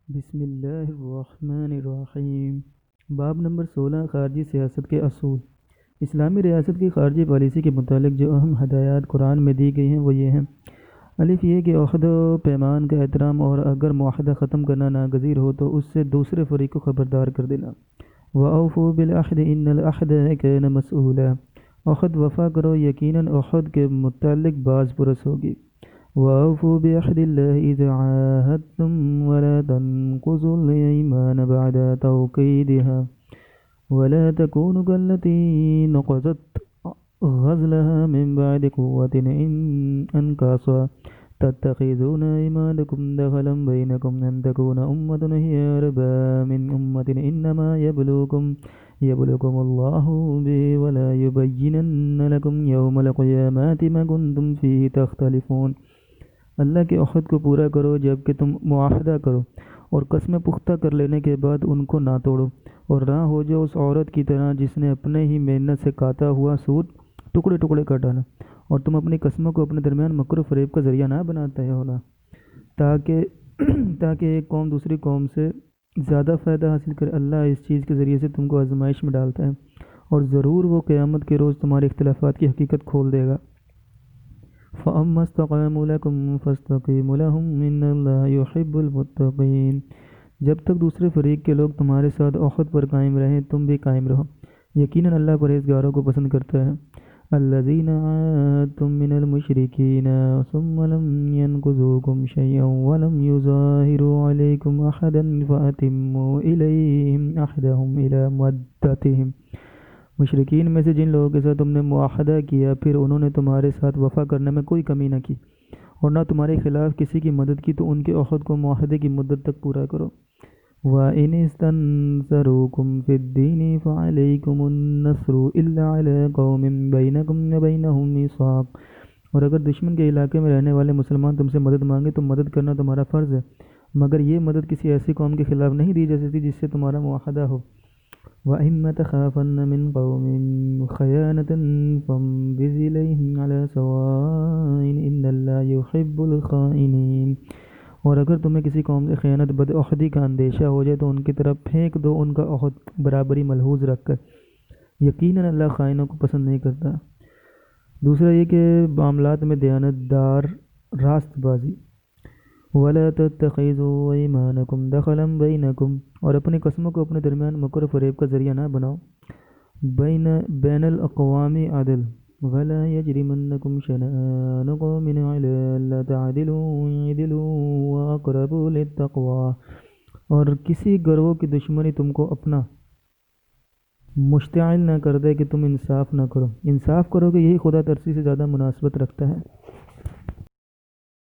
بسم اللہ الرحمن الرحیم۔ باب نمبر 16 خارجی سیاست کے اصول۔ اسلامی ریاست کی خارجی پالیسی کے متعلق جو اہم ہدایات قرآن میں دی گئی ہیں وہ یہ ہیں: الف یہ کہ عہد و پیمان کا احترام، اور اگر معاہدہ ختم کرنا ناگزیر ہو تو اس سے دوسرے فریق کو خبردار کر دینا۔ وَأَوْفُوا بِالْعَهْدِ إِنَّ الْعَهْدَ كَانَ مَسْئُولًا، عہد وفا کرو، یقیناً عہد کے متعلق باز پرس ہوگی۔ وَأَوْفُوا بِعَهْدِ اللَّهِ إِذَا عَاهَدتُّمْ وَلَا تَنقُضُوا الْأَيْمَانَ بَعْدَ تَوْكِيدِهَا وَلَا تَكُونُوا كَالَّتِي نَقَضَتْ غَزْلَهَا مِنْ بَعْدِ قُوَّةٍ أَنْكَاثًا تَتَّخِذُونَ أَيْمَانَكُمْ دَخَلًا بَيْنَكُمْ أَنْ تَكُونَ أُمَّةٌ هِيَ أَرْبَىٰ مِنْ أُمَّةٍ إِنَّمَا يَبْلُوكُمُ اللَّهُ بِهِ وَلَا يُبَيِّنَنَّ لَكُمْ يَوْمَ الْقِيَامَةِ مَا كُنْتُمْ فِيهِ تَخْتَلِفُونَ۔ اللہ کے عہد کو پورا کرو جب کہ تم معاہدہ کرو، اور قسمیں پختہ کر لینے کے بعد ان کو نہ توڑو، اور نہ ہو جو اس عورت کی طرح جس نے اپنے ہی محنت سے کاتا ہوا سود ٹکڑے ٹکڑے کر ڈالا، اور تم اپنی قسموں کو اپنے درمیان مکر و فریب کا ذریعہ نہ بناتے ہونا، تاکہ ایک قوم دوسری قوم سے زیادہ فائدہ حاصل کرے۔ اللہ اس چیز کے ذریعے سے تم کو آزمائش میں ڈالتا ہے، اور ضرور وہ قیامت کے روز تمہارے اختلافات کی حقیقت کھول دے گا۔ فَأَمَّا اسْتَقَامُوا لَكُمْ فَاسْتَقِيمُوا لَهُمْ إِنَّ اللَّهَ يُحِبُّ الْمُتَّقِينَ۔ جب تک دوسرے فریق کے لوگ تمہارے ساتھ عہد پر قائم رہیں تم بھی قائم رہو، یقیناً اللہ پرہیزگاروں کو پسند کرتا ہے۔ الَّذِينَ عَاهَدتُّم مِّنَ الْمُشْرِكِينَ ثُمَّ لَمْ يَنقُضُوكُمْ شَيْئًا وَلَمْ يُظَاهِرُوا عَلَيْكُمْ أَحَدًا فَأَتِمُّوا إِلَيْهِمْ عَهْدَهُمْ إِلَىٰ مُدَّتِهِمْ۔ مشرکین میں سے جن لوگوں کے ساتھ تم نے معاہدہ کیا پھر انہوں نے تمہارے ساتھ وفا کرنے میں کوئی کمی نہ کی اور نہ تمہارے خلاف کسی کی مدد کی، تو ان کے عہد کو معاہدے کی مدت تک پورا کرو۔ وَإِنِ اسْتَنصَرُوكُمْ فِي الدِّينِ فَعَلَيْكُمُ النَّصْرُ إِلَّا عَلَىٰ قَوْمٍ بَيْنَكُمْ وَبَيْنَهُم مِّيثَاقٌ۔ اور اگر دشمن کے علاقے میں رہنے والے مسلمان تم سے مدد مانگے تو مدد کرنا تمہارا فرض ہے، مگر یہ مدد کسی ایسی قوم کے خلاف نہیں دی جا سکتی جس سے تمہارا معاہدہ ہو۔ وَإِمَّا تَخَافَنَّ مِنْ قَوْمٍ خَيَانَةً فَانبِذْ إِلَيْهِمْ عَلَىٰ سَوَاءٍ إِنَّ اللَّهَ يُحِبُّ الْخَائِنِينَ۔ اور اگر تمہیں کسی قوم سے خیانت بدعہدی کا اندیشہ ہو جائے تو ان کی طرف پھینک دو ان کا عہد برابری ملحوظ رکھ کر، یقیناً اللہ خائنوں کو پسند نہیں کرتا۔ دوسرا یہ کہ معاملات میں دیانت دار راست بازی۔ وَلَا تَتَّخِذُوا أَيْمَانَكُمْ دَخَلًا بَيْنَكُمْ، اور اپنی قسموں کو اپنے درمیان مکر و فریب کا ذریعہ نہ بناؤ۔ بین الاقوام عدل، وَلَا يَجْرِمَنَّكُمْ شَنَآنُ قَوْمٍ عَلَىٰ أَلَّا تَعْدِلُوا اعْدِلُوا هُوَ أَقْرَبُ لِلتَّقْوَىٰ، اور کسی گروہ کی دشمنی تم کو اپنا مشتعل نہ کر دے کہ تم انصاف نہ کرو، انصاف کرو کہ یہی خدا ترسی سے زیادہ مناسبت رکھتا ہے۔